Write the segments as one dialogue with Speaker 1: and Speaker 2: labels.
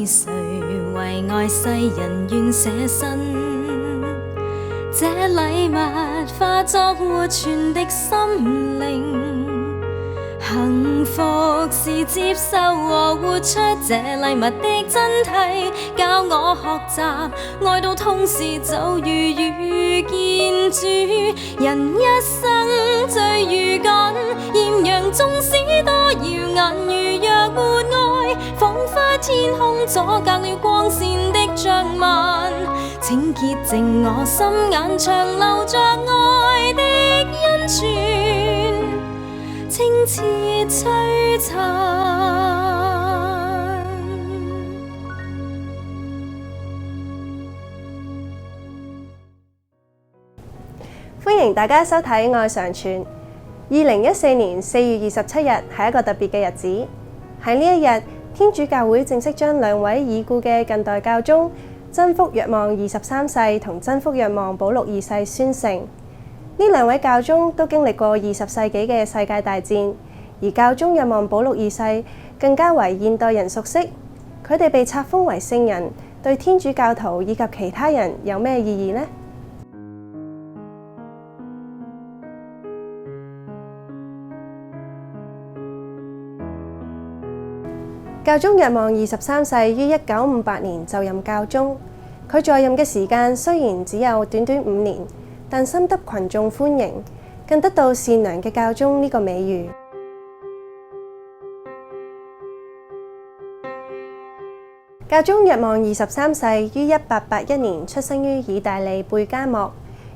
Speaker 1: 誰為愛世人願捨身？這禮物化作活存的心靈，幸福是接受和活出這禮物的真諦，教我學習愛到痛時就如遇見主。人一生最勇敢，豔陽縱使多耀眼，如若沒愛，彷彿天空阻隔了光線的障礙。請潔淨我心眼，長留着愛的恩泉，清澈璀璨。
Speaker 2: 歡迎大家收睇《愛常傳》。2014年4月27日係一個特別嘅日子，喺呢一日，天主教會正式將兩位已故嘅近代教宗真福若望23世同真福若望保祿2世宣聖。呢兩位教宗都經歷過20世紀嘅世界大戰，而教宗若望保祿2世更加為現代人熟悉。佢哋被冊封為聖人，對天主教徒以及其他人有咩意義呢？教宗若望23世於1958年就任教宗，佢在任嘅時間雖然只有短短5年，但深得群眾歡迎，更得到善良嘅教宗呢個美譽。教宗若望23世於1881年出生於意大利貝加莫，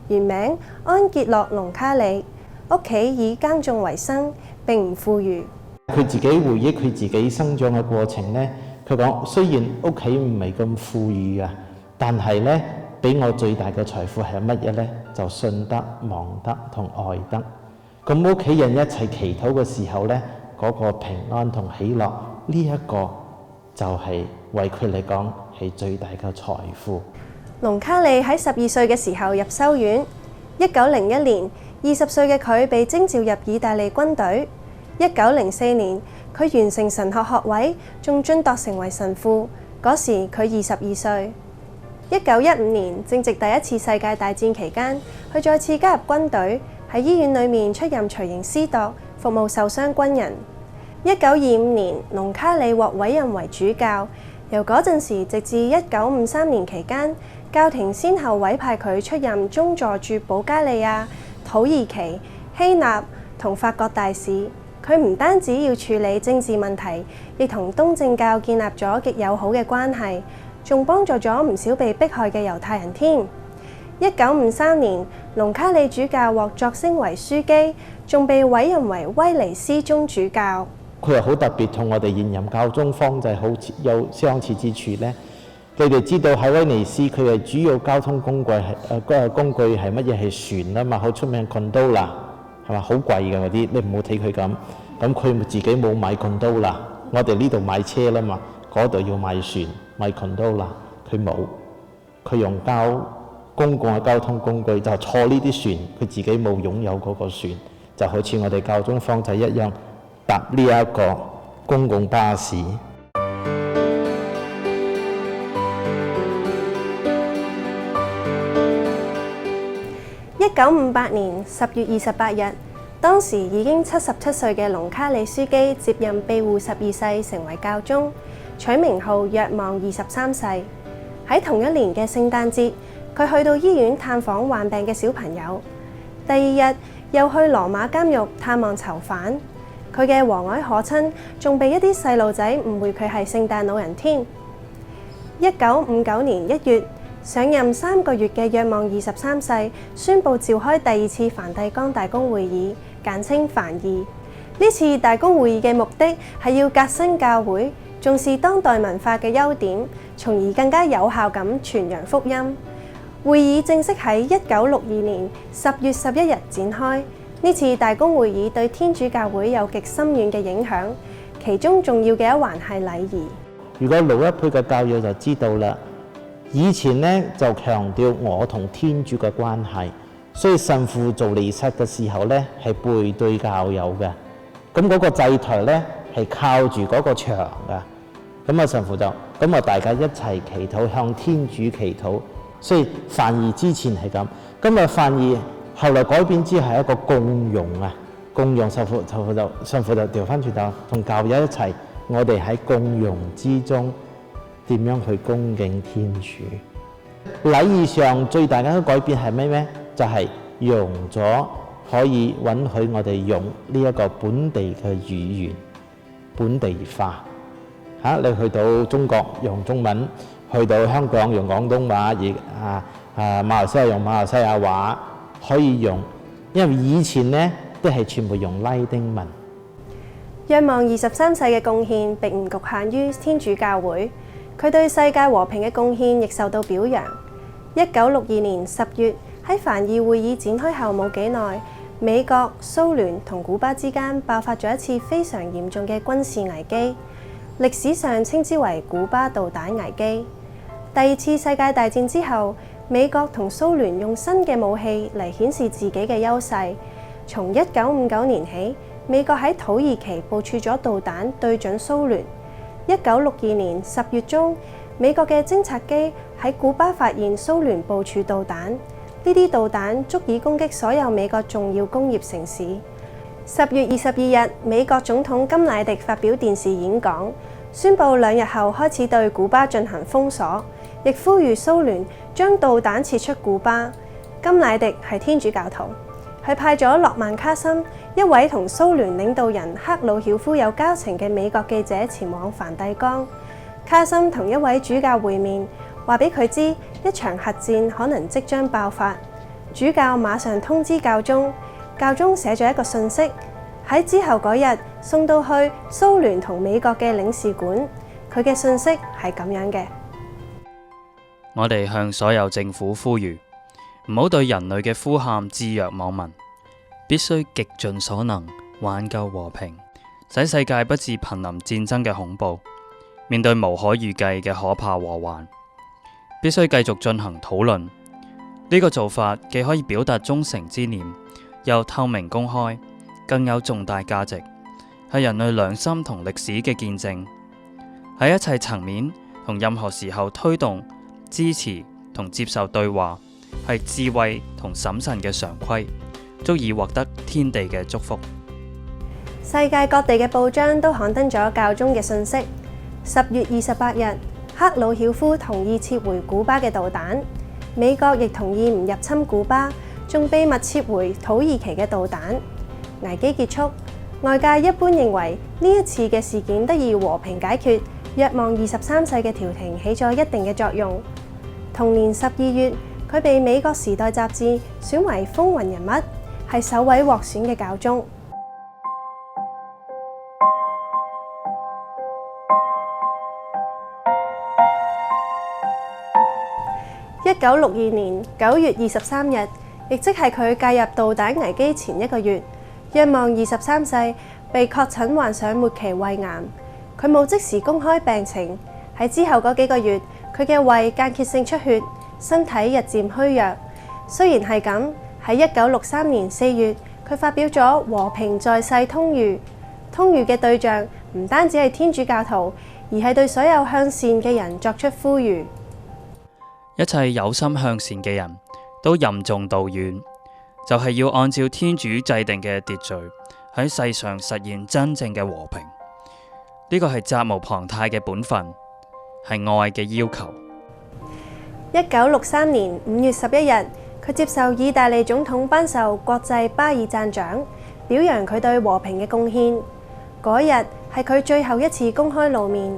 Speaker 2: 原名安傑洛·隆卡里，屋企以耕種為生，並唔富裕。
Speaker 3: 佢自己回憶佢自己生長嘅過程呢，佢講雖然屋企唔係咁富裕啊，但係呢，俾我最大嘅財富係乜嘢呢？就信德、望德同愛德。咁屋企人一齊祈禱嘅時候呢，嗰個平安同喜樂，呢一個就係為佢嚟講係最大嘅財富。
Speaker 2: 隆卡里喺12歲嘅時候入修院，1901年20歲嘅佢被徵召入意大利軍隊。1904年，佢完成神學學位，仲晉鐸成為神父。嗰時佢22歲。1915年，正值第一次世界大戰期間，佢再次加入軍隊，喺醫院裏面出任隨營司鐸，服務受傷軍人。1925年，隆卡里獲委任為主教，由嗰陣時直至1953年期間，教廷先後委派佢出任宗座駐保加利亞、土耳其、希臘同法國大使。佢唔單止要處理政治問題，亦同東正教建立咗極友好嘅關係，仲幫助咗唔少被迫害嘅猶太人添。1953年，隆卡里主教獲擢升為樞機，仲被委任為威尼斯宗主教。
Speaker 3: 佢又好特別，同我哋現任教宗方濟好有相似之處呢。你哋知道喺威尼斯，佢嘅主要交通工具係乜嘢？係船啊嘛，好出名 gondola。係嘛？好貴嘅嗰啲，你唔好睇佢咁。咁佢自己冇買 gondola，我哋呢度買車啦嘛，嗰度要買船買 gondola，佢冇。佢用公共嘅交通工具就坐呢啲船，佢自己冇擁有嗰個船，就好似我哋教宗方濟一樣，搭呢一個公共巴士。
Speaker 2: 1958年10月28日，當時已經77歲嘅隆卡里樞機接任庇護12世成為教宗，取名號若望23世。喺同一年嘅聖誕節，佢去到醫院探訪患病嘅小朋友。第二日又去羅馬監獄探望囚犯。佢嘅和藹可親，仲被一啲細路仔誤會佢係聖誕老人添。1959年1月，上任3個月嘅若望23世宣布召開第2次梵蒂岡大公會議，簡稱梵二。呢次大公會議嘅目的係要革新教會，重視當代文化嘅優點，從而更加有效咁傳揚福音。會議正式喺1962年10月11日展開。呢次大公會議對天主教會有極深遠嘅影響，其中重要嘅一環係禮儀。
Speaker 3: 如果老一輩嘅教友就知道啦，以前呢就強調我同天主嘅關係，所以神父做彌撒嘅時候呢係背對教友嘅，咁嗰個祭台呢係靠住嗰個牆㗎，咁啊神父就咁啊大家一齊祈禱，向天主祈禱。所以梵二之前係咁，今日梵二後來改變之後係一個共融啊，共融神父就調翻轉頭，同教友一齊，我哋喺共融之中點樣去恭敬天主。禮儀上最大嘅改變係咩？就係用咗可以允許我哋用呢一個本地嘅語言，本地化你去到中國用中文，去到香港用廣東話，馬來西亞用馬來西亞話可以用，因為以前呢都係全部用拉丁文。
Speaker 2: 若望23世嘅貢獻並唔局限於天主教會，佢對世界和平嘅貢獻亦受到表揚。1962年10月喺梵二會議展開後冇幾耐，美國、蘇聯同古巴之間爆發咗一次非常嚴重嘅軍事危機，歷史上稱之為古巴導彈危機。第二次世界大戰之後，美國同蘇聯用新嘅武器嚟顯示自己嘅優勢。從1959年起，美國喺土耳其部署咗導彈對準蘇聯。1962年10月中，美國嘅偵察機喺古巴發現蘇聯部署導彈，呢啲導彈足以攻擊所有美國重要工業城市。10月22日，美國總統甘迺迪發表電視演講，宣布2日後開始對古巴進行封鎖，亦呼籲蘇聯將導彈撤出古巴。甘迺迪係天主教徒，佢派咗諾曼卡森，一位同蘇聯領導人赫魯曉夫有交情嘅美國記者前往梵蒂岡。卡森同一位主教會面，話俾佢知一場核戰可能即將爆發。主教馬上通知教宗，教宗寫咗一個信息，喺之後嗰日送到去蘇聯同美國嘅領事館。佢嘅信息係咁樣嘅：
Speaker 4: 我哋向所有政府呼籲，唔好對人類嘅呼喊置若罔聞，必須極盡所能挽救和平，使世界不致瀕臨戰爭嘅恐怖。面對無可預計嘅可怕禍患，必須繼續進行討論。呢個做法既可以表達忠誠之念，又透明公開，更有重大價值，係人類良心同歷史嘅見證。喺一切層面同任何時候推動、支持同接受對話，係智慧同審慎嘅常規，足以獲得天地嘅祝福。
Speaker 2: 世界各地嘅報章都刊登咗教宗嘅信息。10月28日，赫魯曉夫同意撤回古巴嘅導彈，美國亦同意唔入侵古巴，仲秘密撤回土耳其嘅導彈。危機結束，外界一般認為呢一次嘅事件得以和平解決，若望23世嘅調停起咗一定嘅作用。同年12月，佢被美國時代雜誌選為風雲人物，係首位獲選嘅教宗。1962年9月23日，亦即係佢介入導彈危機前1個月，若望23世被確診患上末期胃癌。佢冇即時公開病情，喺之後嗰幾個月，佢嘅胃間歇性出血，身體日漸虛弱。雖然係咁，喺1963年4月，佢發表咗《和平在世通諭》。通諭嘅對象唔單止係天主教徒，而係對所有向善嘅人作出呼籲。
Speaker 4: 一切有心向善嘅人都任重道遠，就係要按照天主制定嘅秩序喺世上實現真正嘅和平。呢個係責無旁貸嘅本分，係愛嘅要求。
Speaker 2: 1963年5月11日，佢接受意大利總統頒授國際巴爾讚獎，表揚佢對和平嘅貢獻。嗰日係佢最後一次公開露面。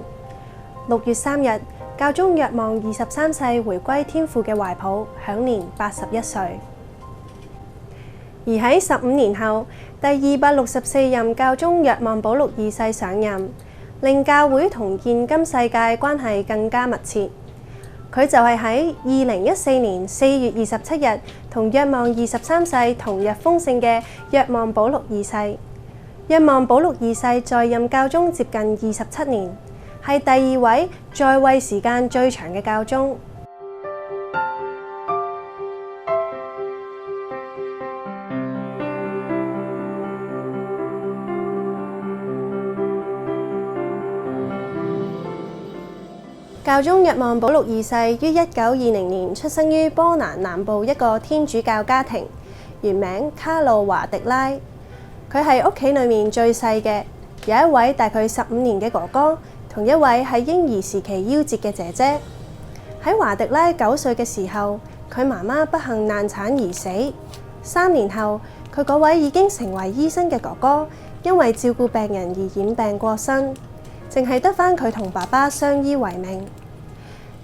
Speaker 2: 6月3日，教宗若望23世回歸天父嘅懷抱，享年81歲。而喺15年後，第264任教宗若望保祿2世上任，令教會同現今世界關係更加密切。佢就係喺2014年4月27日同若望23世同日封聖嘅若望保祿2世。若望保祿2世在任教宗接近27年，係第2位在位時間最長嘅教宗。教宗若望保祿二世於1920年出生於波蘭南部一個天主教家庭，原名卡路華迪拉。佢係屋企裏面最細嘅，有一位大佢15年嘅哥哥，同一位喺嬰兒時期夭折嘅姐姐。喺華迪拉9歲嘅時候，佢媽媽不幸難產而死。3年後，佢嗰位已經成為醫生嘅哥哥，因為照顧病人而染病過身，淨係得返佢同爸爸相依為命。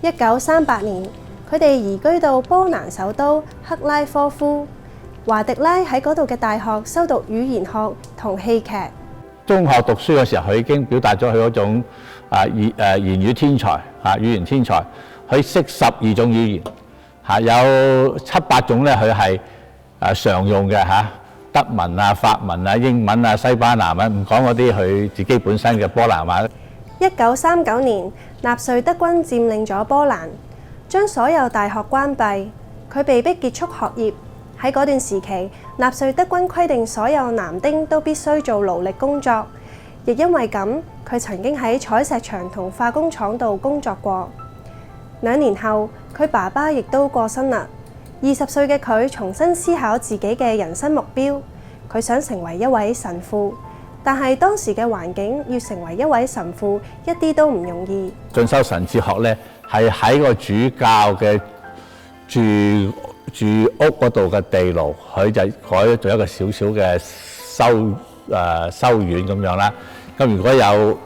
Speaker 2: 1938年，佢哋移居到波蘭首都克拉科夫。華迪拉喺嗰度嘅大學修讀語言學同戲劇。
Speaker 5: 中學讀書嘅時候，佢已經表達咗佢嗰種言語天才語言天才。佢識12種語言有7、8種咧，佢係常用嘅德文法文英文西班牙文，唔講嗰啲佢自己本身嘅波蘭話。
Speaker 2: 1939年，納粹德軍佔領咗波蘭，將所有大學關閉，佢被迫結束學業。喺嗰段時期，納粹德軍規定所有男丁都必須做勞力工作，亦因為咁，佢曾經喺採石場同化工廠度工作過。2年後，佢爸爸亦都過身啦。20歲嘅佢重新思考自己嘅人生目標，佢想成為一位神父，但係當時嘅環境要成為一位神父一啲都唔容易。
Speaker 5: 進修神哲學咧，係喺個主教嘅住屋嗰度嘅地牢，佢就改咗做一個小小嘅修院咁樣啦。咁如果有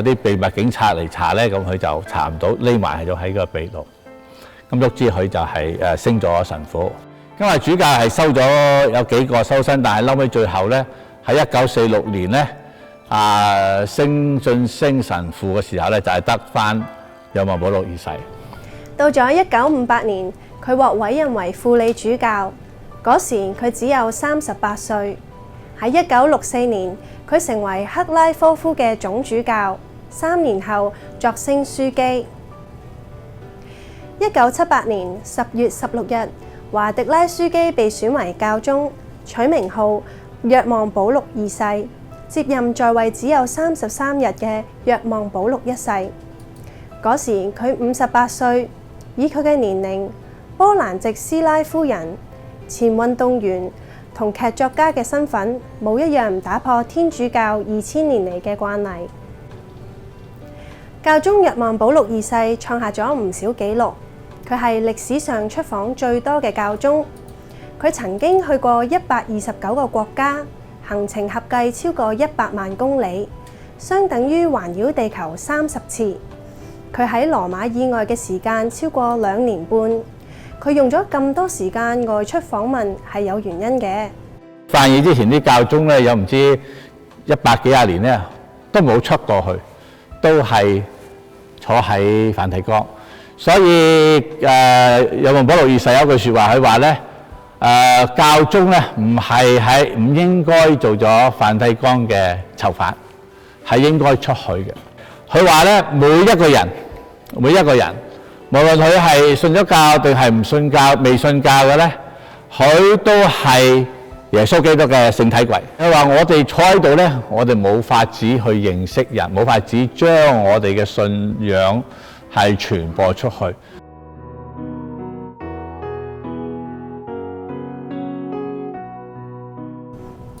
Speaker 5: 啲秘密警察嚟查咧，咁佢就查唔到，匿埋咗喺個秘牢。咁喐之佢就係升咗神父。因為主教係收咗有幾個修生，但係嬲尾最後咧喺1946年咧晉升神父嘅時候咧，就係得返若望保祿二世。
Speaker 2: 到咗1958年，佢獲委任為輔理主教，嗰時佢只有38歲。喺1964年，佢成為克拉科夫嘅總主教，3年後擢升樞機。1978年10月16日，華迪拉樞機被選為教宗，取名號若望保祿二世，接任在位只有33日嘅若望保祿一世。嗰時佢58歲，以佢嘅年齡、波蘭籍斯拉夫人、前運動員同劇作家嘅身份，冇一樣唔打破天主教2000年嚟嘅慣例。教宗若望保祿二世創下咗唔少紀錄，佢係歷史上出訪最多嘅教宗。佢曾經去過129個國家，行程合計超過100萬公里，相等於環繞地球30次。佢喺羅馬以外嘅時間超過2年半。佢用咗咁多時間外出訪問係有原因嘅。
Speaker 5: 梵二之前啲教宗咧，有唔知100幾廿年咧，都冇出過去，都係坐喺梵蒂岡。所以若望保祿二世有句説話，佢話咧教宗咧唔應該做咗梵蒂岡嘅囚犯，係應該出去嘅。佢話咧每一個人，無論佢係信咗教定係唔信教、未信教嘅咧，佢都係耶穌基督嘅聖體櫃。佢話我哋坐喺度咧，我哋冇法子去認識人，冇法子將我哋嘅信仰係傳播出去。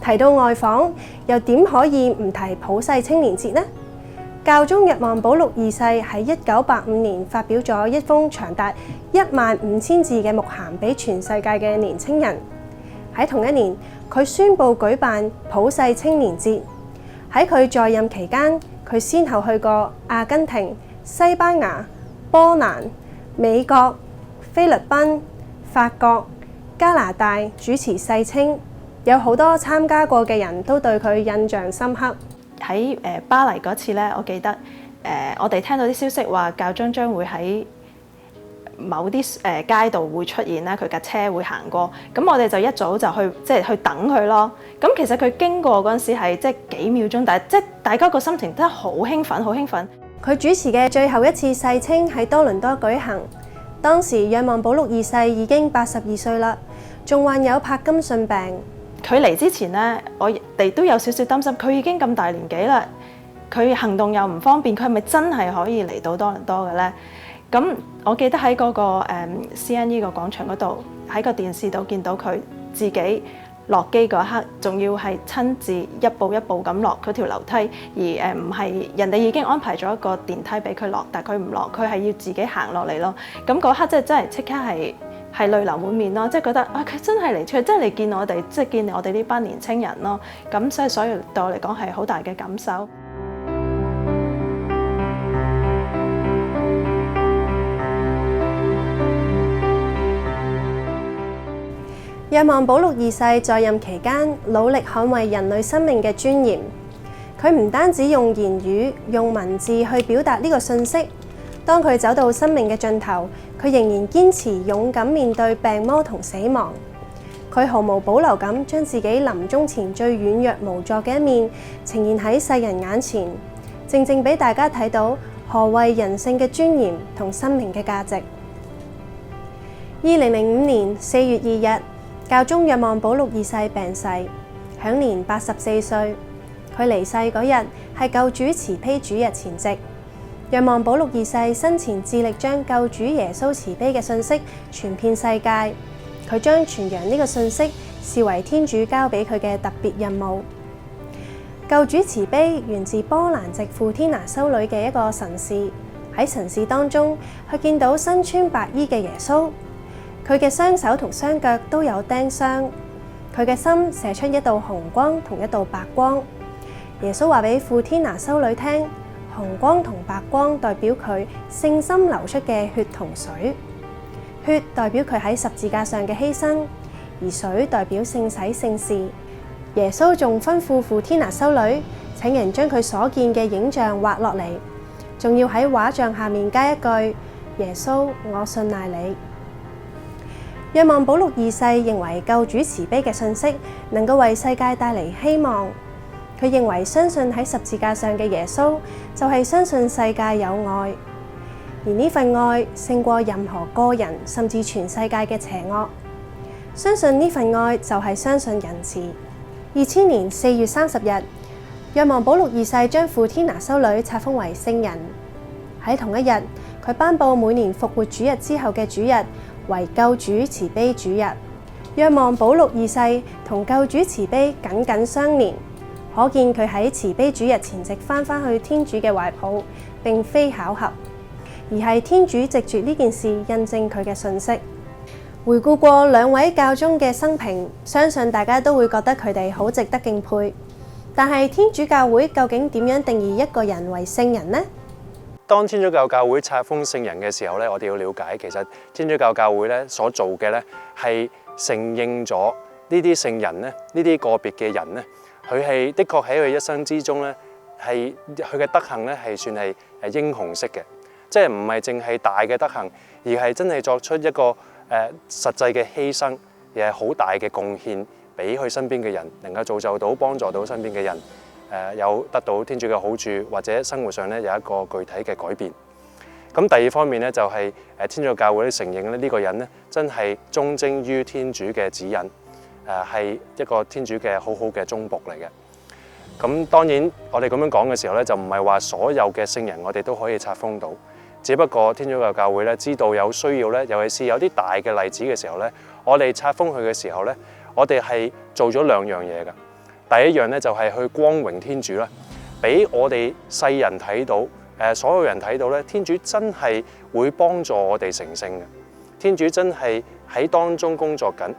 Speaker 2: 提到外訪，又點可以唔提普世青年節呢？教宗若望保祿二世喺1985年發表咗一封長達15000字嘅牧函俾全世界嘅年青人。喺同一年，佢宣布舉辦普世青年節。喺佢在任期間，佢先後去過阿根廷、西班牙、波蘭、美國、菲律賓、法國、加拿大主持世青，有好多參加過嘅人都對佢印象深刻。
Speaker 6: 喺巴黎嗰次咧，我記得我哋聽到啲消息話教宗將會喺某啲街道會出現啦，佢架車會行過，咁我哋就一早就去等佢咯。咁其實佢經過嗰陣時係幾秒鐘，但係大家個心情真係好興奮，好興奮。
Speaker 2: 佢主持嘅最後一次世青喺多倫多舉行，當時若望保祿二世已經82歲啦，仲患有柏金遜病。
Speaker 6: 佢嚟之前咧，我哋都有少少擔心，佢已經咁大年紀啦，佢行動又唔方便，佢係咪真係可以嚟到多倫多嘅咧？咁我記得喺嗰個CNE 個廣場嗰度，喺個電視度見到佢自己落機嗰一刻，仲要係親自一步一步咁落嗰條樓梯，而唔係人哋已經安排咗一個電梯俾佢落，但佢唔落，佢係要自己行落嚟咯。咁嗰刻真係即刻係淚流滿面咯，即係覺得啊，佢真係嚟，佢真係嚟見我哋，即係見我哋呢班年青人咯。咁所以對我嚟講係好大嘅感受。
Speaker 2: 若望保祿二世在任期間，努力捍衛人類生命嘅尊嚴。佢唔單止用言語、用文字去表達呢個信息，當佢走到生命嘅盡頭，佢仍然堅持勇敢面對病魔同死亡。佢毫無保留咁將自己臨終前最軟弱無助嘅一面呈現喺世人眼前，正正俾大家睇到何謂人性嘅尊嚴同生命嘅價值。2005年4月2日，教宗若望保祿二世病逝，享年84歲。佢離世嗰日係救主慈悲主日前夕。若望保祿二世生前致力將救主耶穌慈悲嘅信息傳遍世界，佢將傳揚呢個信息視為天主交俾佢嘅特別任務。救主慈悲源自波蘭籍富天拿修女嘅一個神視，喺神視當中，佢見到身穿白衣嘅耶穌。佢嘅雙手同雙腳都有釘傷，佢嘅心射出一道紅光同一道白光。耶穌話俾富天拿修女聽，紅光同白光代表佢聖心流出嘅血同水，血代表佢喺十字架上嘅犧牲，而水代表聖洗聖事。耶穌仲吩咐富天拿修女，請人將佢所見嘅影像畫落嚟，仲要喺畫像下面加一句：耶穌，我信賴你。若望保祿二世認為救主慈悲嘅信息能夠為世界帶嚟希望。佢認為相信喺十字架上嘅耶穌就係相信世界有愛，而呢份愛勝過任何個人甚至全世界嘅邪惡。相信呢份愛就係相信仁慈。2000年4月30日，若望保祿二世將富天拿修女冊封為聖人。喺同一日，佢頒布每年復活主日之後嘅主日為救主慈悲主日。若望保祿二世同救主慈悲緊緊相連，可見佢喺慈悲主日前夕翻去天主嘅懷抱，並非巧合，而係天主藉住呢件事印證佢嘅信息。回顧過兩位教宗嘅生平，相信大家都會覺得佢哋好值得敬佩。但係天主教會究竟點樣定義一個人為聖人呢？
Speaker 7: 當天主教教會冊封聖人嘅時候咧，我哋要了解，其實天主教教會咧所做嘅咧係承認咗呢啲聖人咧，呢啲個別嘅人咧，佢係的確喺佢一生之中咧，係佢嘅德行咧係算係英雄式嘅，即係唔係淨係大嘅德行，而係真係作出一個實際嘅犧牲，而係好大嘅貢獻俾佢身邊嘅人，能夠造就到幫助到身邊嘅人。有得到天主嘅好處，或者生活上咧有一個具體嘅改變。咁第二方面咧就係天主教會承認咧呢個人咧真係忠貞於天主嘅指引，係一個天主嘅好嘅忠僕嚟嘅。咁當然我哋咁樣講嘅時候咧，就唔係話所有嘅聖人我哋都可以冊封到，只不過天主教會咧知道有需要咧，尤其是有啲大嘅例子嘅時候咧，我哋冊封佢嘅時候咧，我哋係做咗兩樣嘢㗎。第一樣咧就係去光榮天主啦，俾我哋世人睇到，所有人睇到咧，天主真係會幫助我哋成聖嘅，天主真係喺當中工作緊，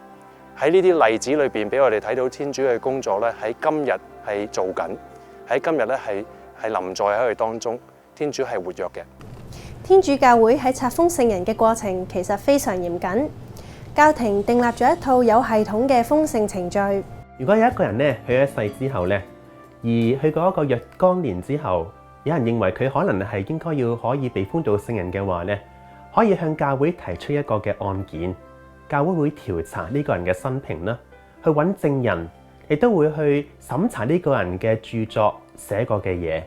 Speaker 7: 喺呢啲例子裏邊俾我哋睇到天主嘅工作咧，喺今日係做緊，喺今日咧係臨在喺佢當中，天主係活躍嘅。
Speaker 2: 天主教會喺冊封聖人嘅過程其實非常嚴謹，教廷訂立咗一套有系統嘅封聖程序。
Speaker 8: 如果有一個人咧去咗世之後咧，而去過一個若干年之後，有人認為佢可能係應該要可以被封做聖人嘅話咧，可以向教會提出一個嘅案件，教會會調查呢個人嘅生平啦，去揾證人，亦都會去審查呢個人嘅著作寫過嘅嘢。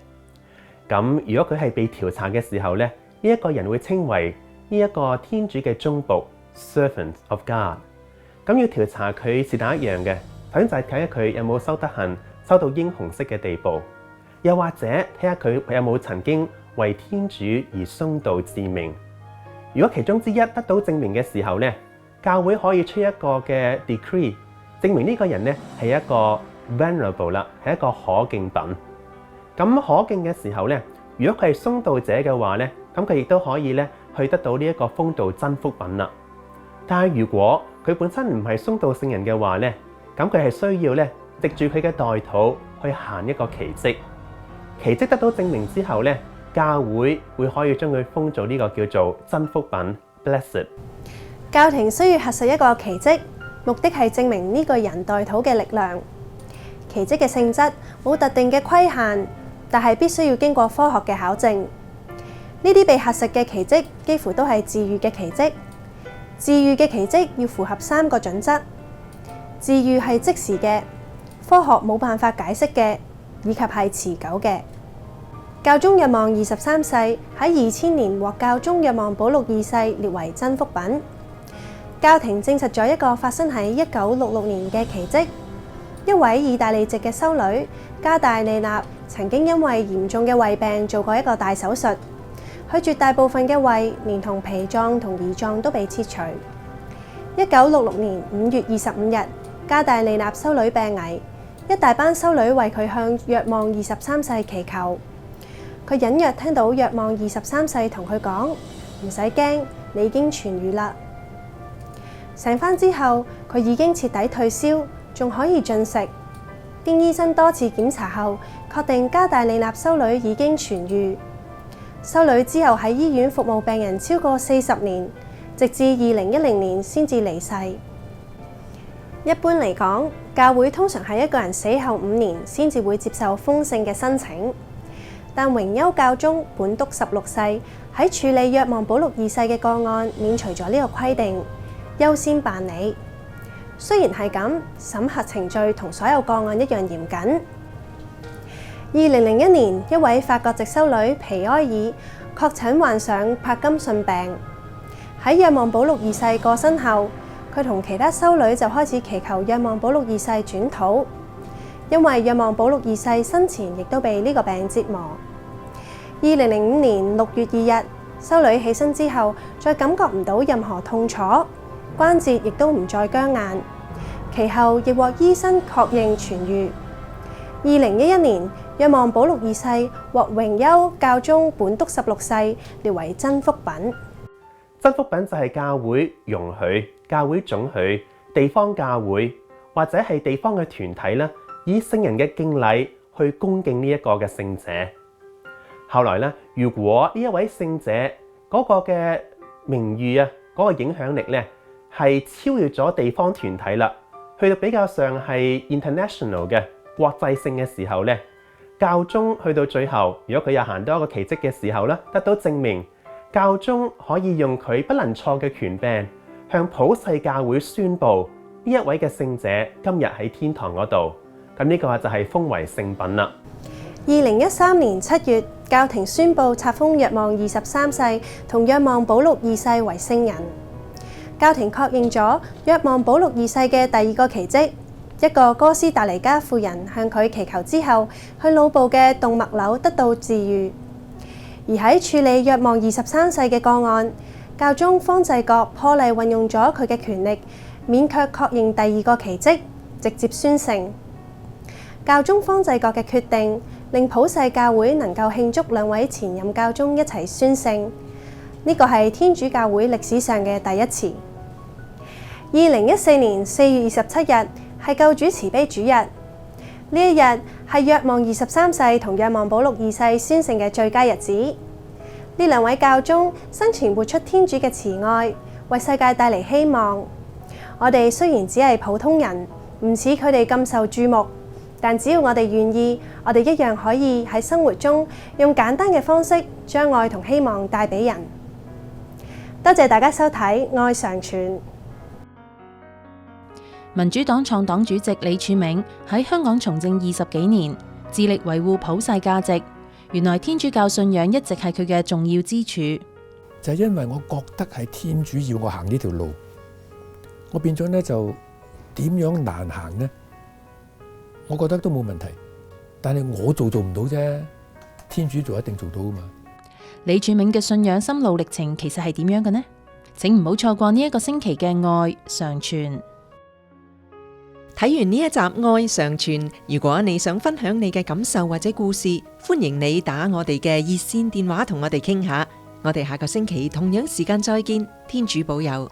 Speaker 8: 咁如果佢係被調查嘅時候咧，呢一個人會稱為呢一個天主嘅忠僕 （servant of God）。咁要調查佢是但一樣嘅。首先就係睇下佢有冇修德行，修到英雄式嘅地步，又或者睇下佢有冇曾經為天主而殉道致命。如果其中之一得到證明嘅時候呢，教會可以出一個嘅 decree， 證明呢個人呢係一個 venerable 啦，係一個可敬品。咁可敬嘅時候呢，如果佢係殉道者嘅話呢，咁佢亦都可以呢去得到呢一個封做真福品啦。但係如果佢本身唔係殉道聖人嘅話呢，咁佢係需要呢藉住佢嘅代禱去行一個奇蹟。奇蹟得到證明之後呢，教會會可以將佢封做呢個叫做真福品 blessed。
Speaker 2: 教廷需要核實一個奇蹟，目的係證明呢個人代禱嘅力量。奇蹟嘅性質冇特定嘅規限，但係必須要經過科學嘅考證。呢啲被核實嘅奇蹟幾乎都係治癒嘅奇蹟。治癒嘅奇蹟要符合3個準則：治癒係即時嘅、科學冇辦法解釋嘅，以及係持久嘅。教宗若望23世喺2000年獲教宗若望保祿2世列為真福品。教廷證實咗一個發生喺1966年嘅奇蹟。一位意大利籍嘅修女加大利納曾經因為嚴重嘅胃病做過一個大手術，佢絕大部分嘅胃連同脾臟同胰臟都被切除。1966年5月25日，加大利納修女病危，一大班修女為佢向若望23世祈求。佢隱約聽到若望23世同佢講：唔使驚，你已經痊癒啦。醒返之後，佢已經徹底退燒，仲可以進食。經醫生多次檢查後，確定加大利納修女已經痊癒。修女之後喺醫院服務病人超過40年，直至2010年先至離世。一般嚟講，教會通常喺一個人死後5年先至會接受封聖嘅申請，但榮休教宗本篤16世喺處理若望保祿2世嘅個案免除咗呢個規定，優先辦理。雖然係咁，審核程序同所有個案一樣嚴謹。2001年，一位法國籍修女皮埃爾確診患上柏金遜病。喺若望保祿2世過身後，佢同其他修女就開始祈求若望保祿2世轉禱，因為若望保祿2世生前亦都被呢個病折磨。2005年6月2日，修女起身之後，再感覺唔到任何痛楚，關節亦都唔再僵硬，其後亦獲醫生確認痊癒。2011年，若望保祿2世獲榮休教宗本篤16世列為真福品。
Speaker 8: 真福品就係教會容許、教會准許、地方教會或者係地方嘅團體啦，以聖人嘅敬禮去恭敬呢一個嘅聖者。後來咧，如果呢一位聖者嗰個嘅名譽啊，嗰個影響力咧係超越咗地方團體啦，去到比較上係 international 嘅國際性嘅時候咧，教宗去到最後，如果佢又行到一個奇蹟嘅時候咧，得到證明。教宗可以用佢不能錯嘅權柄，向普世教會宣佈呢一位嘅聖者今日喺天堂嗰度。咁呢個就係封為聖品啦。
Speaker 2: 2013年7月，教廷宣布冊封若望23世同若望保祿2世為聖人。教廷確認咗若望保祿2世嘅第二個奇蹟，一個哥斯達黎加婦人向佢祈求之後，佢腦部嘅動脈瘤得到治癒。而喺處理若望23世嘅個案，教宗方濟各破例運用咗佢嘅權力，免卻確認第二個奇蹟，直接宣聖。教宗方濟各嘅決定，令普世教會能夠慶祝兩位前任教宗一齊宣聖，呢個係天主教會歷史上嘅第一次。2014年4月27日係救主慈悲主日，呢一日係若望23世同若望保祿2世宣聖嘅最佳日子。呢兩位教宗生前活出天主嘅慈愛，為世界帶嚟希望。我哋雖然只係普通人，唔似佢哋咁受注目，但只要我哋願意，我哋一樣可以喺生活中用簡單嘅方式將愛同希望帶俾人。多謝大家收睇《愛常傳》。
Speaker 9: 民主黨創黨主席李柱銘喺香港從政20幾年，致力維護普世價值。原來天主教信仰一直係佢嘅重要支柱。
Speaker 10: 就係因為我覺得係天主要我行呢條路，我變咗呢就點樣難行呢？我覺得都冇問題，但係我做唔到啫，天主做一定做到㗎嘛。
Speaker 9: 李柱銘嘅信仰心路歷程其實係點樣嘅呢？請唔好錯過呢一個星期嘅愛常傳。
Speaker 11: 睇完呢一集愛常傳，如果你想分享你嘅感受或者故事，歡迎你打我哋嘅熱線電話同我哋傾下。我哋下個星期同樣時間再見，天主保佑。